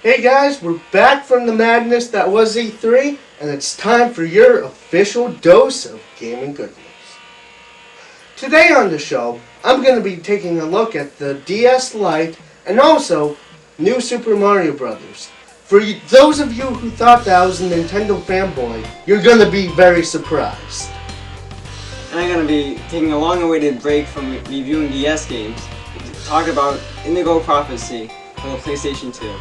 Hey guys, we're back from the madness that was E3, and it's time for your official dose of gaming goodness. Today on the show, I'm going to be taking a look at the DS Lite and also New Super Mario Bros. For those of you who thought that I was a Nintendo fanboy, you're going to be very surprised. And I'm going to be taking a long-awaited break from reviewing DS games to talk about Indigo Prophecy for the PlayStation 2.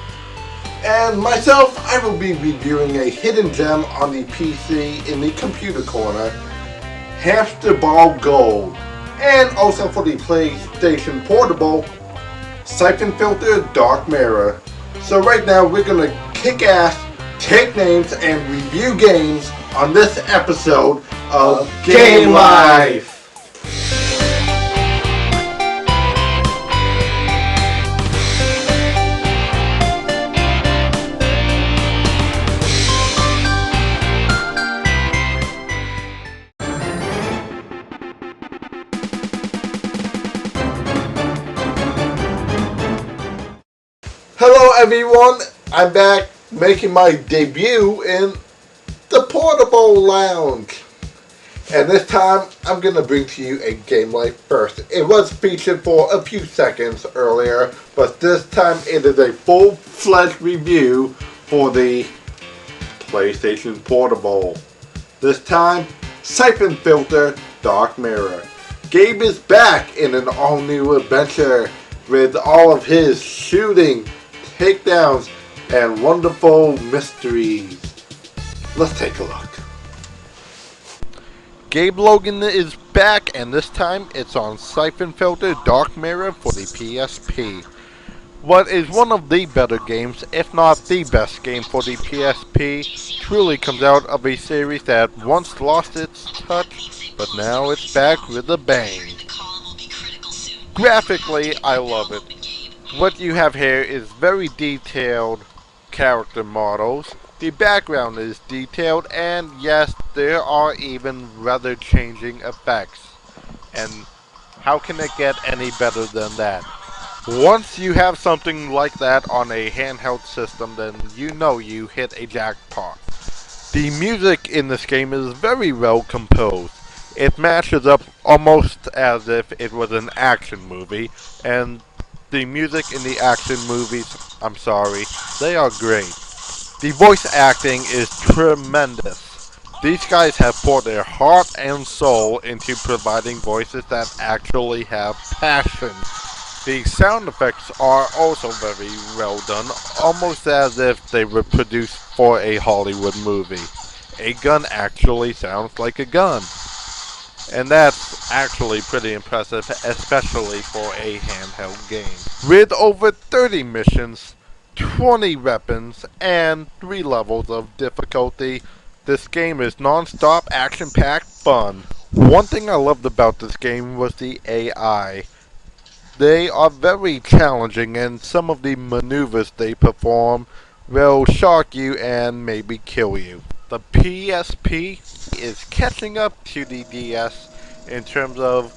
And myself, I will be reviewing a hidden gem on the PC in the computer corner, Hamster Ball Gold. And also for the PlayStation Portable, Syphon Filter Dark Mirror. So right now we're going to kick ass, take names, and review games on this episode of GameLife. Hello everyone, I'm back making my debut in the Portable Lounge. And this time, I'm going to bring to you a GameLife first. It was featured for a few seconds earlier, but this time it is a full-fledged review for the PlayStation Portable. This time, Syphon Filter Dark Mirror. Gabe is back in an all-new adventure with all of his shooting, takedowns, and wonderful mysteries. Let's take a look. Gabe Logan is back, and this time it's on Syphon Filter Dark Mirror for the PSP. What is one of the better games, if not the best game for the PSP, truly comes out of a series that once lost its touch, but now it's back with a bang. Graphically, I love it. What you have here is very detailed character models. The background is detailed, and yes, there are even rather changing effects. And how can it get any better than that? Once you have something like that on a handheld system, then you know you hit a jackpot. The music in this game is very well composed. It matches up almost as if it was an action movie, and the music in the action movies, I'm sorry, they are great. The voice acting is tremendous. These guys have poured their heart and soul into providing voices that actually have passion. The sound effects are also very well done, almost as if they were produced for a Hollywood movie. A gun actually sounds like a gun. And that's actually pretty impressive, especially for a handheld game. With over 30 missions, 20 weapons, and 3 levels of difficulty, this game is non-stop action-packed fun. One thing I loved about this game was the AI. They are very challenging, and some of the maneuvers they perform will shock you and maybe kill you. The PSP is catching up to the DS in terms of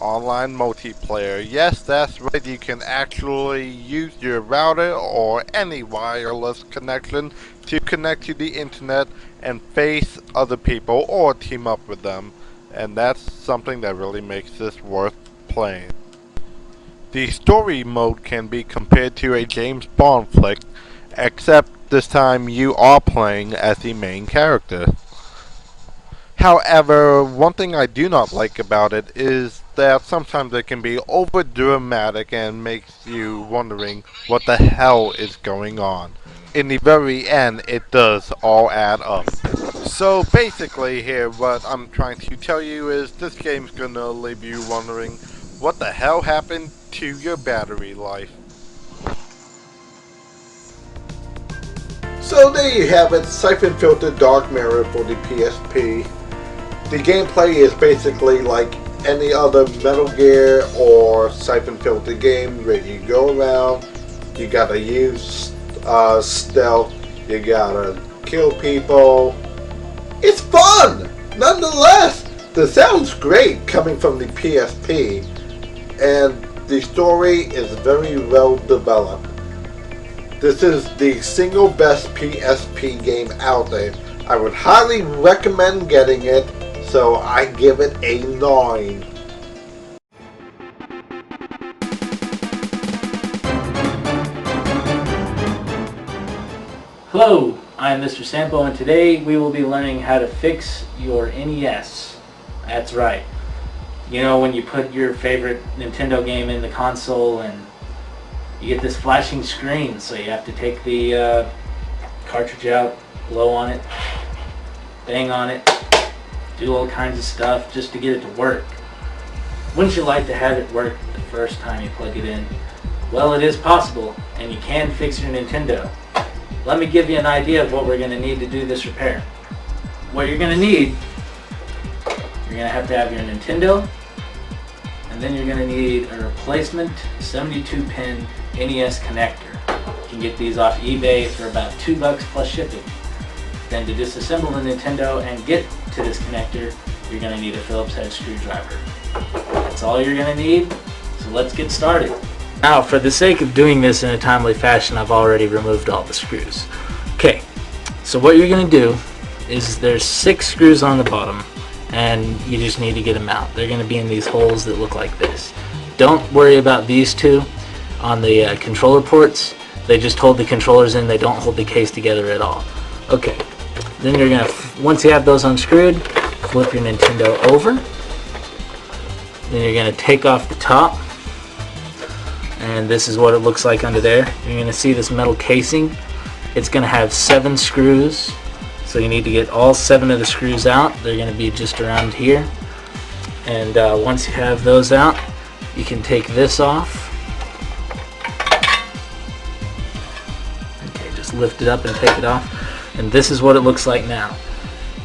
online multiplayer. Yes, that's right, you can actually use your router or any wireless connection to connect to the internet and face other people or team up with them. And that's something that really makes this worth playing. The story mode can be compared to a James Bond flick, except this time you are playing as the main character. However, one thing I do not like about it is that sometimes it can be over dramatic and makes you wondering what the hell is going on. In the very end, it does all add up. So basically here, what I'm trying to tell you is this game's gonna leave you wondering what the hell happened to your battery life. So there you have it, Syphon Filter Dark Mirror for the PSP. The gameplay is basically like any other Metal Gear or Syphon Filter game where you go around, you gotta use stealth, you gotta kill people. It's fun! Nonetheless, the sound's great coming from the PSP, and the story is very well developed. This is the single best PSP game out there. I would highly recommend getting it, so I give it a 9. Hello, I'm Mr. Sampo, and today we will be learning how to fix your NES. That's right. You know, when you put your favorite Nintendo game in the console and you get this flashing screen, so you have to take the cartridge out, blow on it, bang on it, do all kinds of stuff just to get it to work. Wouldn't you like to have it work the first time you plug it in? Well, it is possible, and you can fix your Nintendo. Let me give you an idea of what we're going to need to do this repair. What you're going to need, you're going to have your Nintendo, and then you're going to need a replacement 72-pin NES connector. You can get these off eBay for about $2 plus shipping. Then to disassemble the Nintendo and get to this connector, you're going to need a Phillips head screwdriver. That's all you're going to need, so let's get started. Now, for the sake of doing this in a timely fashion, I've already removed all the screws. Okay, so what you're going to do is there's 6 screws on the bottom, and you just need to get them out. They're going to be in these holes that look like this. Don't worry about these 2 on the controller ports. They just hold the controllers in, they don't hold the case together at all. Okay, then you're going to, once you have those unscrewed, flip your Nintendo over. Then you're going to take off the top. And this is what it looks like under there. You're going to see this metal casing. It's going to have 7 screws, so you need to get all 7 of the screws out. They're going to be just around here. And once you have those out, you can take this off. Okay, just lift it up and take it off. And this is what it looks like now.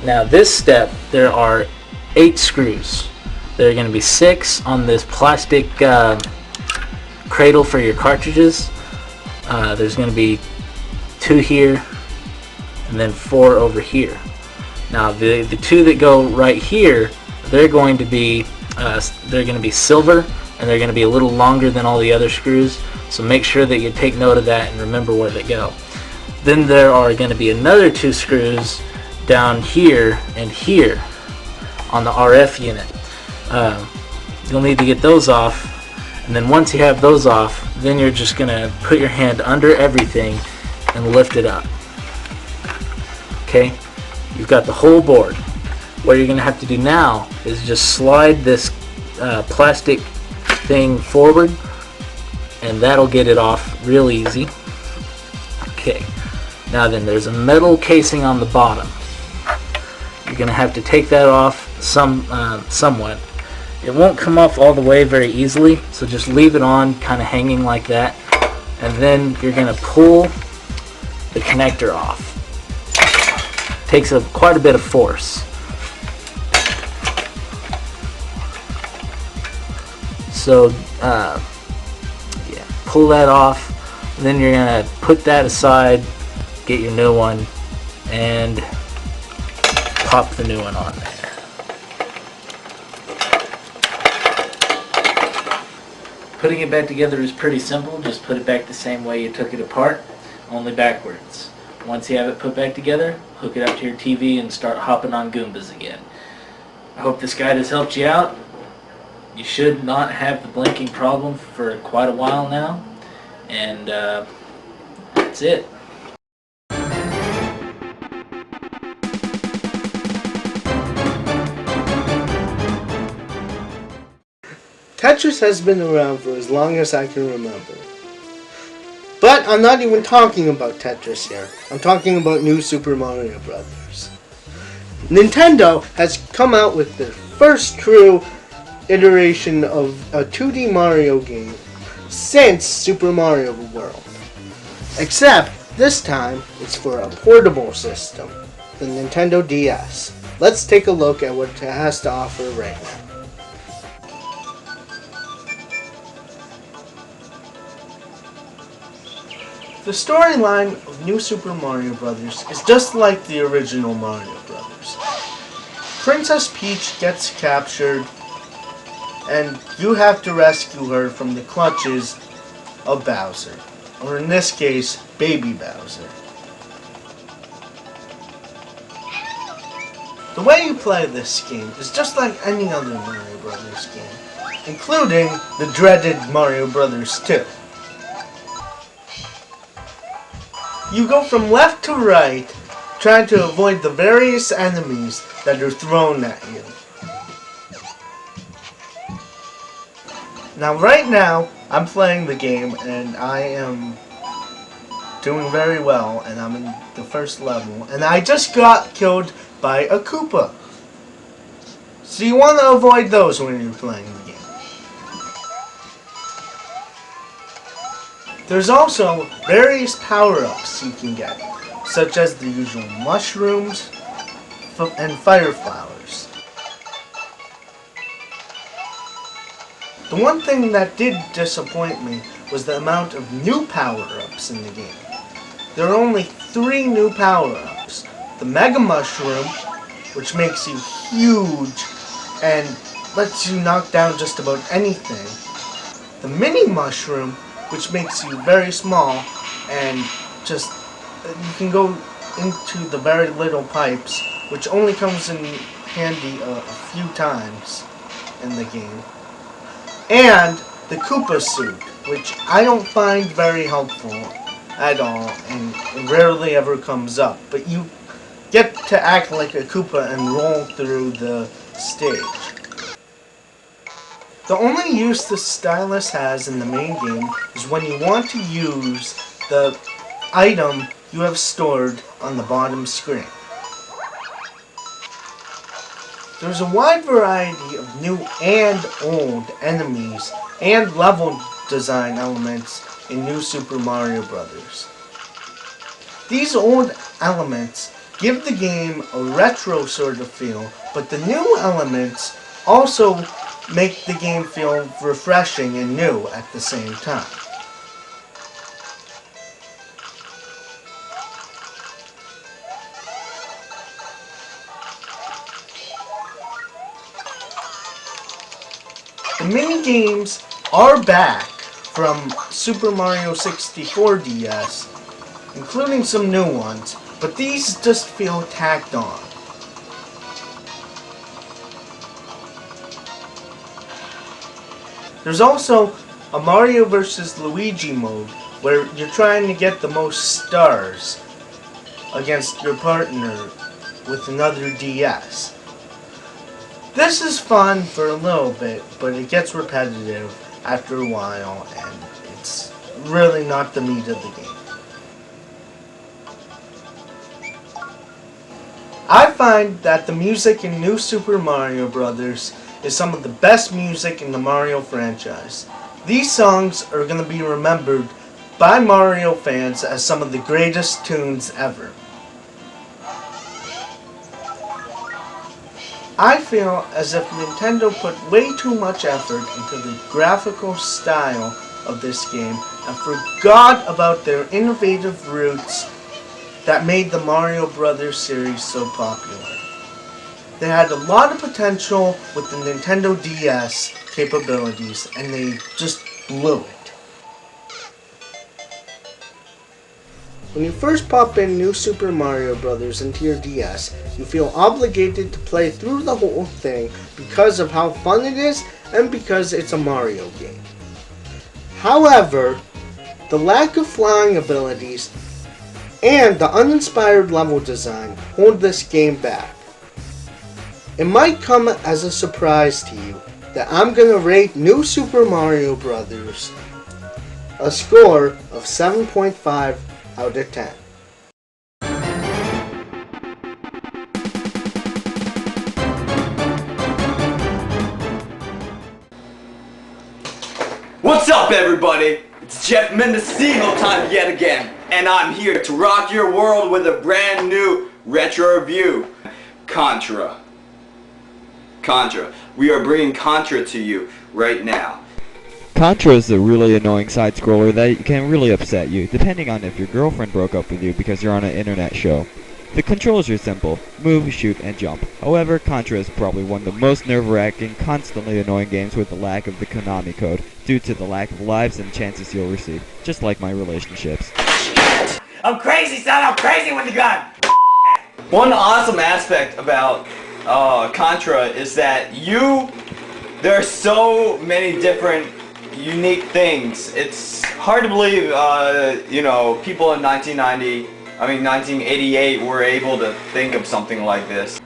Now this step, there are 8 screws. There are going to be 6 on this plastic cradle for your cartridges. There's going to be 2 here and then 4 over here. Now the 2 that go right here, they're going to be silver, and they're going to be a little longer than all the other screws, so make sure that you take note of that and remember where they go. Then there are going to be another 2 screws down here and here on the RF unit. You'll need to get those off. And then once you have those off, then you're just going to put your hand under everything and lift it up. Okay? You've got the whole board. What you're going to have to do now is just slide this plastic thing forward, and that'll get it off real easy. Okay. Now then, there's a metal casing on the bottom. You're going to have to take that off somewhat. It won't come off all the way very easily, so just leave it on kind of hanging like that, and then you're going to pull the connector off. Takes quite a bit of force. So yeah, pull that off, then you're going to put that aside, get your new one, and pop the new one on there. Putting it back together is pretty simple. Just put it back the same way you took it apart, only backwards. Once you have it put back together, hook it up to your TV and start hopping on Goombas again. I hope this guide has helped you out. You should not have the blinking problem for quite a while now, and that's it. Tetris has been around for as long as I can remember. But I'm not even talking about Tetris here. I'm talking about New Super Mario Bros. Nintendo has come out with their first true iteration of a 2D Mario game since Super Mario World. Except, this time, it's for a portable system, the Nintendo DS. Let's take a look at what it has to offer right now. The storyline of New Super Mario Bros. Is just like the original Mario Bros. Princess Peach gets captured, and you have to rescue her from the clutches of Bowser, or in this case, Baby Bowser. The way you play this game is just like any other Mario Brothers game, including the dreaded Mario Brothers 2. You go from left to right, trying to avoid the various enemies that are thrown at you. Now right now, I'm playing the game and I am doing very well, and I'm in the first level, and I just got killed by a Koopa. So you want to avoid those when you're playing the game. There's also various power-ups you can get, such as the usual mushrooms and fire flowers. The one thing that did disappoint me was the amount of new power-ups in the game. There are only 3 new power-ups. The Mega Mushroom, which makes you huge and lets you knock down just about anything. The Mini Mushroom, which makes you very small and just you can go into the very little pipes, which only comes in handy a few times in the game. And the Koopa suit, which I don't find very helpful at all, and it rarely ever comes up. But you get to act like a Koopa and roll through the stage. The only use the stylus has in the main game is when you want to use the item you have stored on the bottom screen. There's a wide variety of new and old enemies and level design elements in New Super Mario Bros. These old elements give the game a retro sort of feel, but the new elements also make the game feel refreshing and new at the same time. The mini-games are back from Super Mario 64 DS, including some new ones, but these just feel tacked on. There's also a Mario vs. Luigi mode where you're trying to get the most stars against your partner with another DS. This is fun for a little bit, but it gets repetitive after a while, and it's really not the meat of the game. I find that the music in New Super Mario Bros. Is some of the best music in the Mario franchise. These songs are going to be remembered by Mario fans as some of the greatest tunes ever. I feel as if Nintendo put way too much effort into the graphical style of this game and forgot about their innovative roots that made the Mario Brothers series so popular. They had a lot of potential with the Nintendo DS capabilities, and they just blew it. When you first pop in New Super Mario Bros. Into your DS, you feel obligated to play through the whole thing because of how fun it is and because it's a Mario game. However, the lack of flying abilities and the uninspired level design hold this game back. It might come as a surprise to you that I'm going to rate New Super Mario Bros. A score of 7.5 out of 10. What's up, everybody? It's Geoff and Melissa time yet again, and I'm here to rock your world with a brand new retro review. Contra. We are bringing Contra to you right now. Contra is a really annoying side-scroller that can really upset you, depending on if your girlfriend broke up with you because you're on an internet show. The controls are simple: move, shoot, and jump. However, Contra is probably one of the most nerve-wracking, constantly annoying games with the lack of the Konami code, due to the lack of lives and chances you'll receive, just like my relationships. I'm crazy, son. I'm crazy with the gun. One awesome aspect about Contra is that there are so many different unique things. It's hard to believe, you know, people in 1988 were able to think of something like this.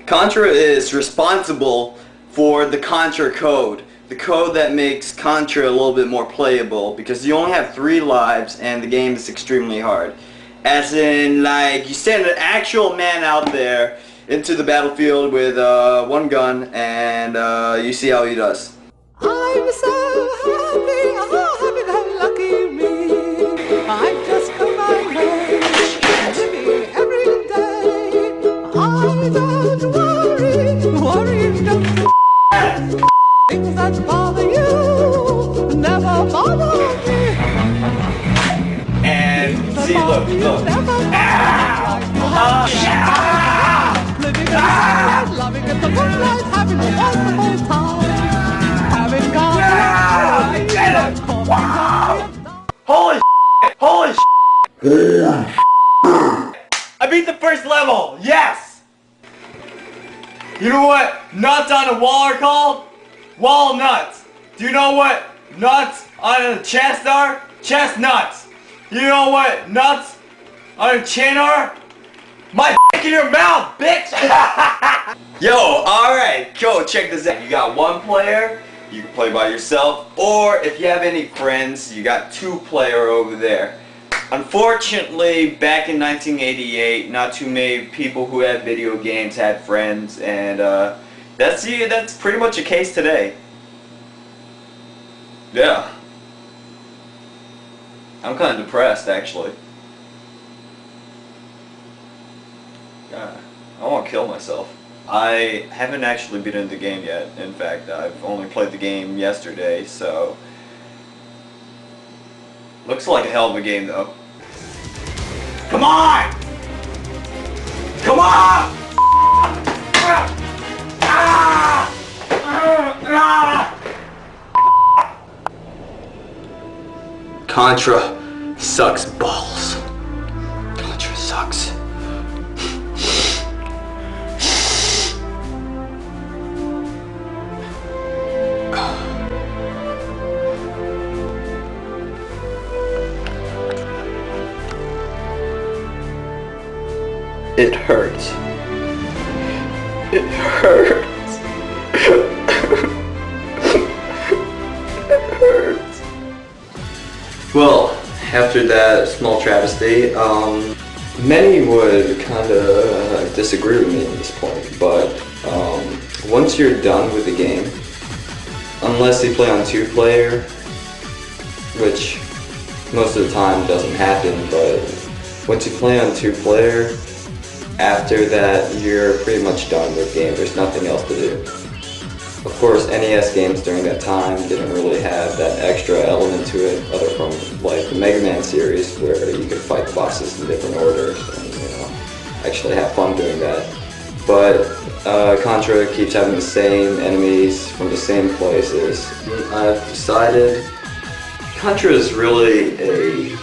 Contra is responsible for the Contra code. The code that makes Contra a little bit more playable, because you only have 3 lives and the game is extremely hard. As in, like, you send an actual man out there into the battlefield with 1 gun and you see how he does. I'm so happy, lucky me. I just come my way, living every day. I don't worry, don't things that bother you never bother me. And see, look. Living loving in the moonlight, having a wonderful time. Having gone Holy I beat the first level! Yes! You know what nuts on a wall are called? Walnuts. Do you know what nuts on a chest are? Chestnuts. You know what nuts on a chin are? My dick in your mouth, bitch! Yo, alright, go check this out. You got 1 player, you can play by yourself, or if you have any friends, you got 2 player over there. Unfortunately, back in 1988, not too many people who had video games had friends, and that's pretty much a case today. Yeah. I'm kind of depressed, actually. Yeah, I want to kill myself. I haven't actually beaten the game yet. In fact, I've only played the game yesterday, so... Looks like a hell of a game, though. Come on! Come on! Contra sucks balls. Contra sucks. It hurts. It hurts. It hurts. Well, after that small travesty, many would kind of disagree with me at this point, but once you're done with the game, unless you play on 2-player, which most of the time doesn't happen, but once you play on 2-player, after that, you're pretty much done with the game. There's nothing else to do. Of course, NES games during that time didn't really have that extra element to it, other from like the Mega Man series, where you could fight the bosses in different orders and, you know, actually have fun doing that. But Contra keeps having the same enemies from the same places. I've decided Contra is really a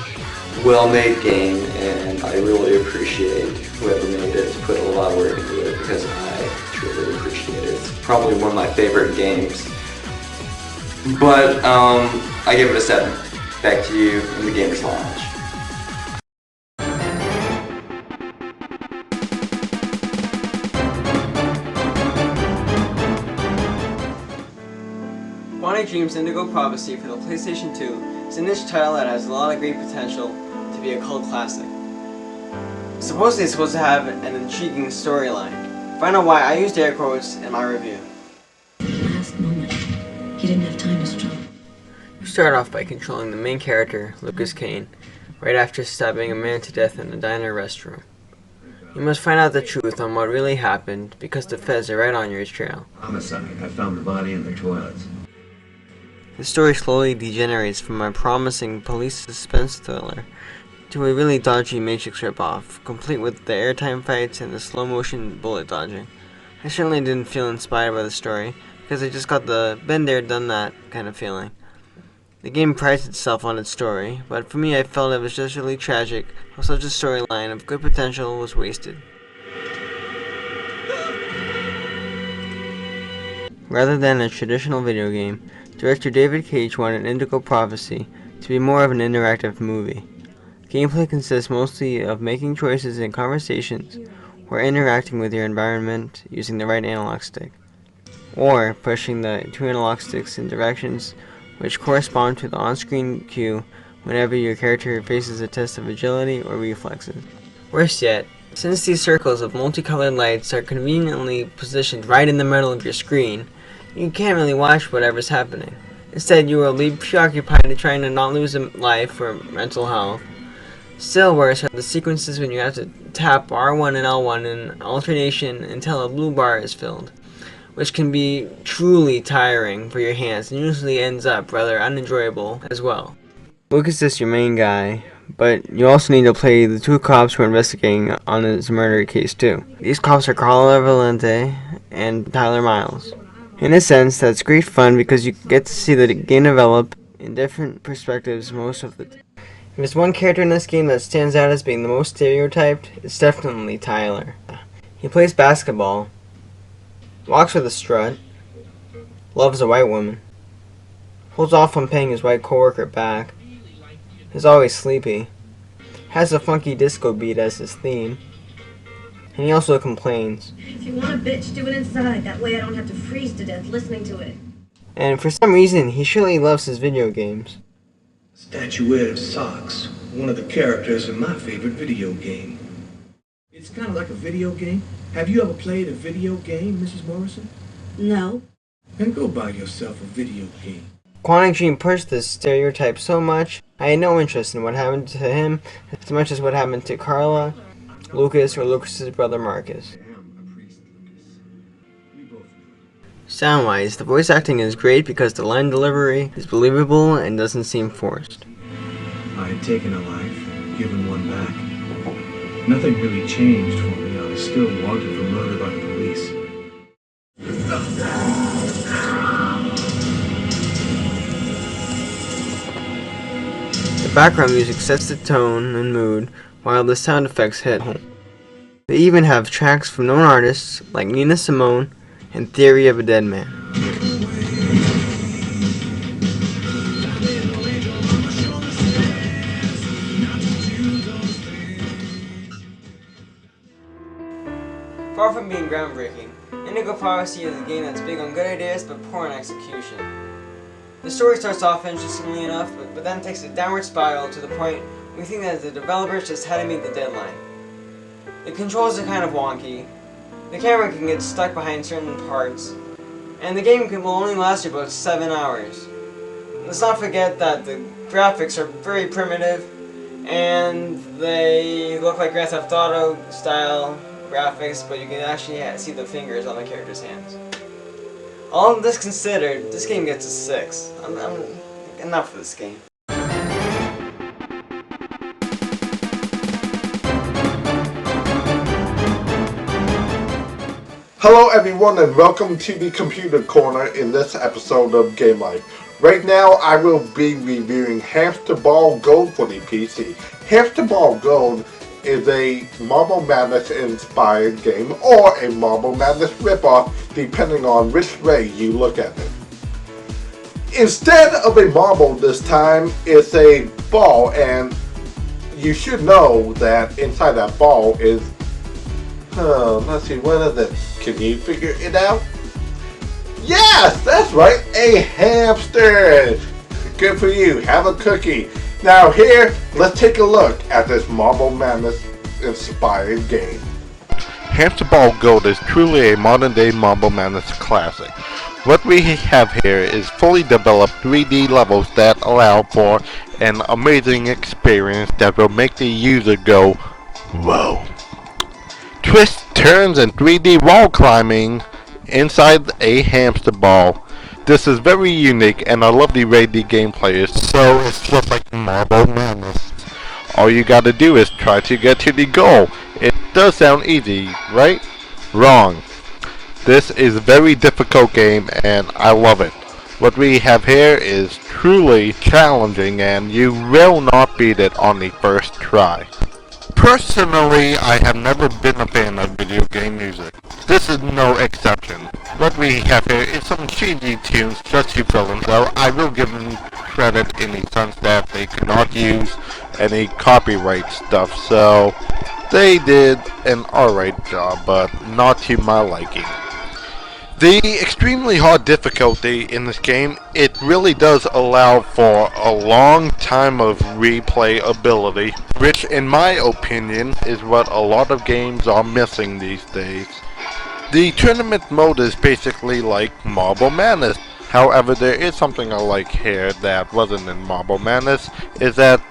well-made game, and I really appreciate whoever made it to put a lot of work into it, because I truly appreciate it. It's probably one of my favorite games. But I give it a 7. Back to you in the Gamers Lounge. Quantic Dream's Indigo Prophecy for the PlayStation 2 is a niche title that has a lot of great potential to be a cult classic. Supposedly it's supposed to have an intriguing storyline. Find out why I used air quotes in my review. Last moment, he didn't have time to struggle. You start off by controlling the main character, Lucas Kane, right after stabbing a man to death in a diner restroom. You must find out the truth on what really happened, because the feds are right on your trail. Homicide. I found the body in the toilets. The story slowly degenerates from a promising police suspense thriller to a really dodgy Matrix ripoff, complete with the airtime fights and the slow-motion bullet dodging. I certainly didn't feel inspired by the story, because I just got the been there, done that kind of feeling. The game prides itself on its story, but for me I felt it was just really tragic how such a storyline of good potential was wasted. Rather than a traditional video game, director David Cage wanted Indigo Prophecy to be more of an interactive movie. Gameplay consists mostly of making choices in conversations or interacting with your environment using the right analog stick, or pushing the two analog sticks in directions which correspond to the on-screen cue whenever your character faces a test of agility or reflexes. Worse yet, since these circles of multicolored lights are conveniently positioned right in the middle of your screen, you can't really watch whatever's happening. Instead, you will be preoccupied in trying to not lose a life or mental health. Still worse are the sequences when you have to tap R1 and L1 in alternation until a blue bar is filled, which can be truly tiring for your hands and usually ends up rather unenjoyable as well. Lucas is your main guy, but you also need to play the two cops who are investigating on his murder case too. These cops are Carla Valente and Tyler Miles. In a sense, that's great fun because you get to see the game develop in different perspectives most of the time. If there's one character in this game that stands out as being the most stereotyped, it's definitely Tyler. He plays basketball, walks with a strut, loves a white woman, holds off on paying his white coworker back, is always sleepy, has a funky disco beat as his theme, and he also complains. If you want a bitch, do it inside. That way I don't have to freeze to death listening to it. And for some reason, he surely loves his video games. Statuette of Socks, one of the characters in my favorite video game. It's kind of like a video game. Have you ever played a video game, Mrs. Morrison? No. Then go buy yourself a video game. Quantic Dream pushed this stereotype so much, I had no interest in what happened to him as much as what happened to Carla, Lucas, or Lucas's brother Marcus. Sound-wise, the voice acting is great because the line delivery is believable and doesn't seem forced. I had taken a life, given one back. Nothing really changed for me. I was still wanted for murder by the police. The background music sets the tone and mood, while the sound effects hit home. They even have tracks from known artists like Nina Simone and Theory of a Dead Man. Far from being groundbreaking, Indigo Prophecy is a game that's big on good ideas but poor in execution. The story starts off interestingly enough, but then takes a downward spiral to the point where you think that the developers just had to meet the deadline. The controls are kind of wonky, the camera can get stuck behind certain parts, and the game will only last you about 7 hours. Let's not forget that the graphics are very primitive, and they look like Grand Theft Auto style graphics, but you can actually see the fingers on the character's hands. All of this considered, this game gets a 6. I'm enough for this game. Hello everyone and welcome to the Computer Corner in this episode of GameLife. Right now I will be reviewing Hamster Ball Gold for the PC. Hamster Ball Gold is a Marble Madness inspired game or a Marble Madness ripoff depending on which way you look at it. Instead of a marble this time, it's a ball, and you should know that inside that ball is, let's see, what is it? Can you figure it out? Yes, that's right, a hamster! Good for you, have a cookie. Now here, let's take a look at this Marble Madness inspired game. Hamster Ball Gold is truly a modern day Marble Madness classic. What we have here is fully developed 3D levels that allow for an amazing experience that will make the user go, whoa. Twists, turns, and 3D wall climbing inside a hamster ball. This is very unique and I love the way the gameplay is, so it's just like Marble Madness. All you gotta do is try to get to the goal. It does sound easy, right? Wrong. This is a very difficult game and I love it. What we have here is truly challenging and you will not beat it on the first try. Personally, I have never been a fan of video game music. This is no exception. What we have here is some cheesy tunes just to fill in, though I will give them credit in the sense that they could not use any copyright stuff, so they did an alright job, but not to my liking. The extremely hard difficulty in this game, it really does allow for a long time of replayability, which in my opinion is what a lot of games are missing these days. The tournament mode is basically like Marble Madness. However, there is something I like here that wasn't in Marble Madness, is that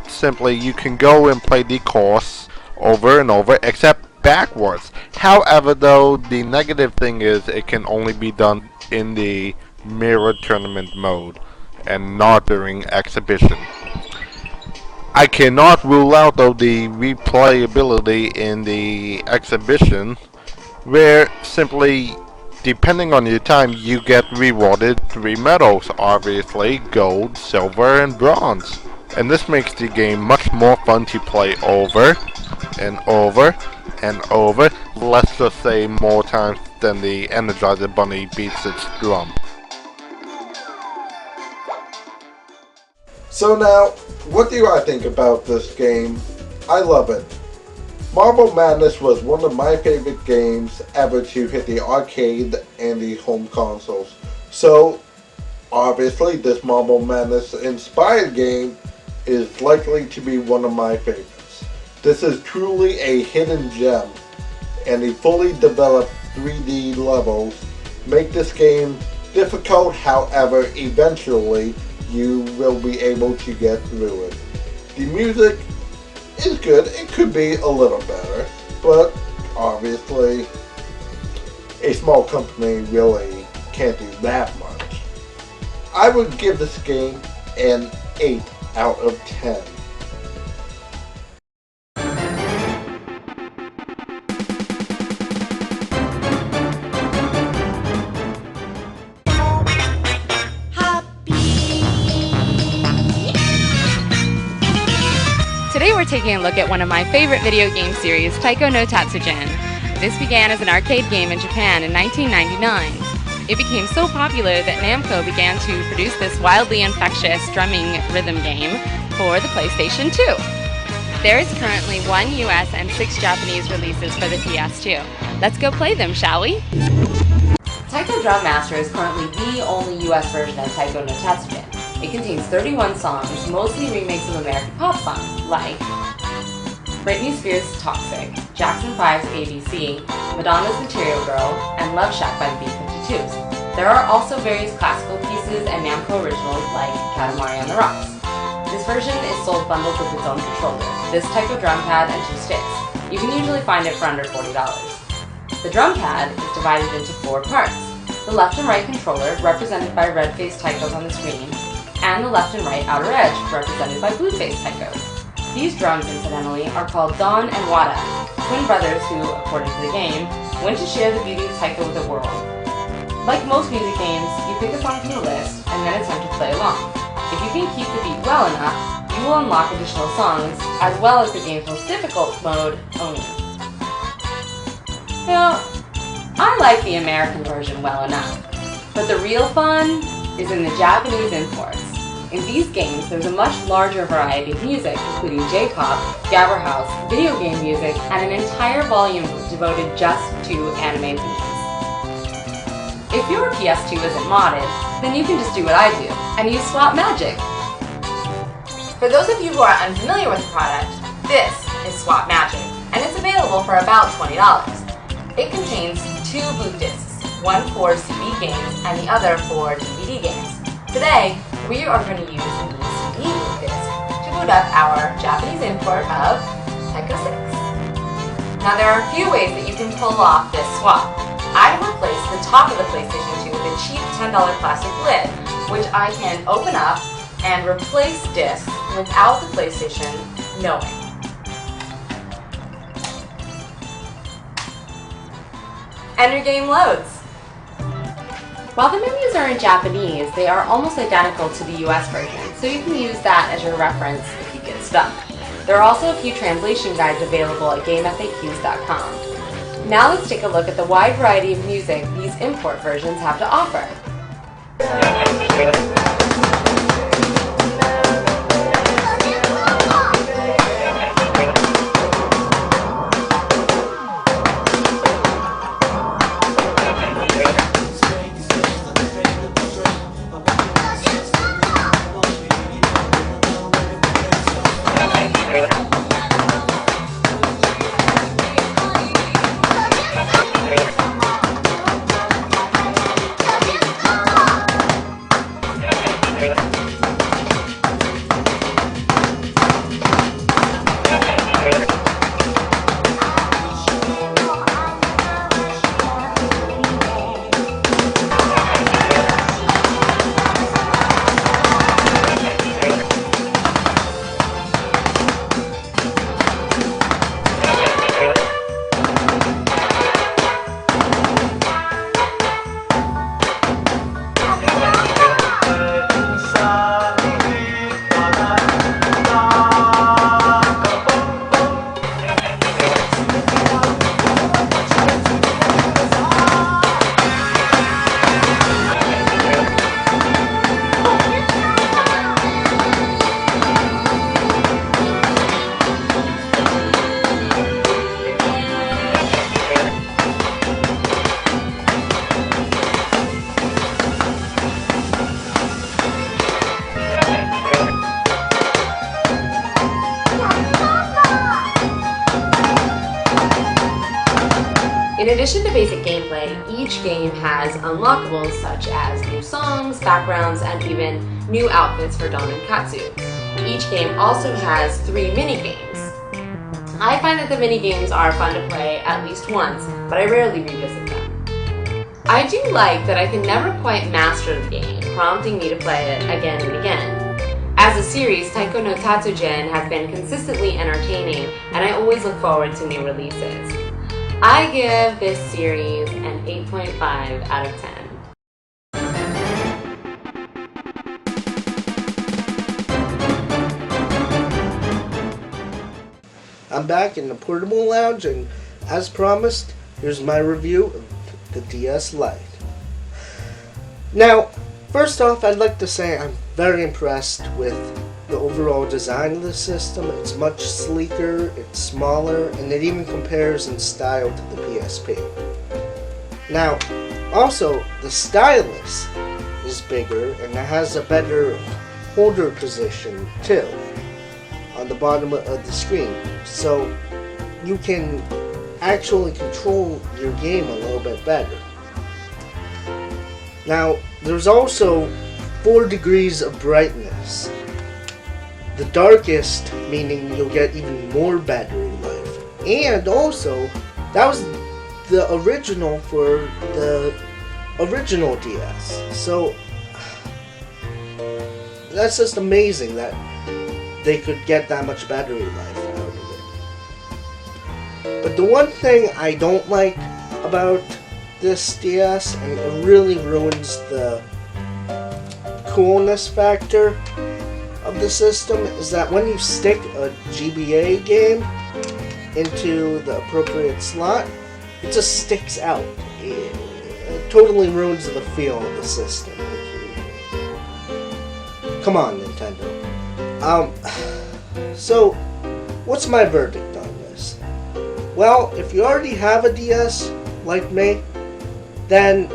simply you can go and play the course over and over, except backwards. However, though, the negative thing is it can only be done in the mirror tournament mode and not during exhibition. I cannot rule out, though, the replayability in the exhibition, where simply, depending on your time, you get rewarded 3 medals, obviously gold, silver, and bronze. And this makes the game much more fun to play over and over and over, let's just say more times than the Energizer Bunny beats its drum. So now, what do I think about this game? I love it. Marble Madness was one of my favorite games ever to hit the arcade and the home consoles. So, obviously this Marble Madness inspired game is likely to be one of my favorites. This is truly a hidden gem, and the fully developed 3D levels make this game difficult. However, eventually you will be able to get through it. The music is good. It could be a little better, but obviously a small company really can't do that much. I would give this game an 8 out of 10. Today we're taking a look at one of my favorite video game series, Taiko no Tatsujin. This began as an arcade game in Japan in 1999. It became so popular that Namco began to produce this wildly infectious drumming rhythm game for the PlayStation 2. There is currently 1 US and 6 Japanese releases for the PS2. Let's go play them, shall we? Taiko Drum Master is currently the only US version of Taiko no Tatsujin. It contains 31 songs, mostly remakes of American pop songs, like Britney Spears' Toxic, Jackson 5's ABC, Madonna's Material Girl, and Love Shack by the B-52s. There are also various classical pieces and Namco originals like Katamari on the Rocks. This version is sold bundled with its own controller, this Taiko drum pad, and 2 sticks. You can usually find it for under $40. The drum pad is divided into 4 parts. The left and right controller, represented by red-faced taikos on the screen, and the left and right outer edge, represented by blue-faced taikos. These drums, incidentally, are called Don and Wada, twin brothers who, according to the game, went to share the beauty of taiko with the world. Like most music games, you pick a song from the list and then attempt to play along. If you can keep the beat well enough, you will unlock additional songs, as well as the game's most difficult mode, Oni. Now, I like the American version well enough, but the real fun is in the Japanese imports. In these games, there's a much larger variety of music, including J-pop, gabber house, video game music, and an entire volume devoted just to anime themes. If your PS2 isn't modded, then you can just do what I do, and use Swap Magic. For those of you who are unfamiliar with the product, this is Swap Magic, and it's available for about $20. It contains 2 boot discs, one for CD games and the other for DVD games. Today, we are going to use the CD boot disc to boot up our Japanese import of Taiko 6. Now there are a few ways that you can pull off this swap. I've replaced the top of the PlayStation 2 with a cheap $10 plastic lid, which I can open up and replace discs without the PlayStation knowing. And your game loads. While the menus are in Japanese, they are almost identical to the US version, so you can use that as your reference if you get stuck. There are also a few translation guides available at GameFAQs.com. Now let's take a look at the wide variety of music these import versions have to offer. In addition to basic gameplay, each game has unlockables such as new songs, backgrounds, and even new outfits for Don and Katsu. Each game also has 3 minigames. I find that the minigames are fun to play at least once, but I rarely revisit them. I do like that I can never quite master the game, prompting me to play it again and again. As a series, Taiko no Tatsujin has been consistently entertaining, and I always look forward to new releases. I give this series an 8.5 out of 10. I'm back in the portable lounge, and as promised, here's my review of the DS Lite. Now, first off, I'd like to say I'm very impressed with the overall design of the system. It's much sleeker, it's smaller, and it even compares in style to the PSP. Now, also, the stylus is bigger and it has a better holder position too on the bottom of the screen, so you can actually control your game a little bit better. Now, there's also 4 degrees of brightness. The darkest, meaning you'll get even more battery life. And also, that was the original for the original DS. So, that's just amazing that they could get that much battery life out of it. But the one thing I don't like about this DS, and it really ruins the coolness factor of the system, is that when you stick a GBA game into the appropriate slot, it just sticks out. It totally ruins the feel of the system. Come on, Nintendo. So, what's my verdict on this? Well, if you already have a DS, like me, then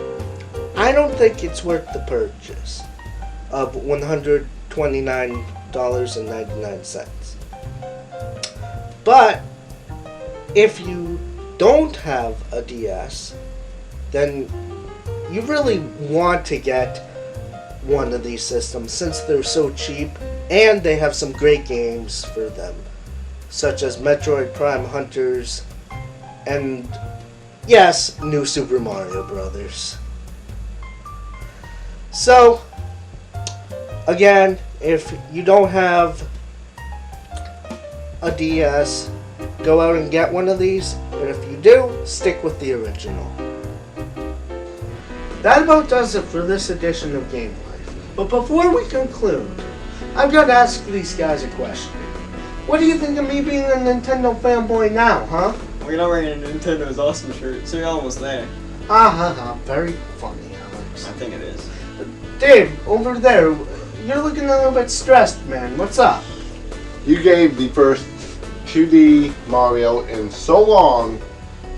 I don't think it's worth the purchase of $129.99. But if you don't have a DS, then you really want to get one of these systems since they're so cheap and they have some great games for them, such as Metroid Prime Hunters and, yes, New Super Mario Brothers. So, again, if you don't have a DS, go out and get one of these, but if you do, stick with the original. that about does it for this edition of GameLife. But before we conclude, I've got to ask these guys a question. What do you think of me being a Nintendo fanboy now, huh? Well, you're not wearing a Nintendo's awesome shirt, so you're almost there. Ha ha ha, very funny, Alex. I think it is. Dave, over there, you're looking a little bit stressed, man. What's up? You gave the first 2D Mario in so long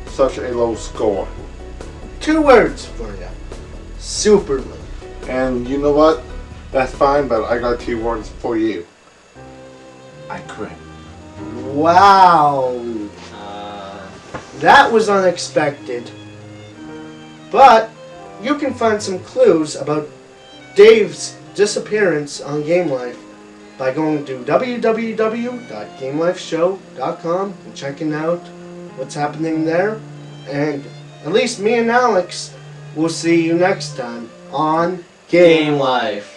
such a low score. 2 words for you. Super low. And you know what? That's fine, but I got 2 words for you. I cringe. Wow. That was unexpected. But you can find some clues about Dave's disappearance on GameLife by going to www.gamelifeshow.com and checking out what's happening there. And at least me and Alex will see you next time on GameLife.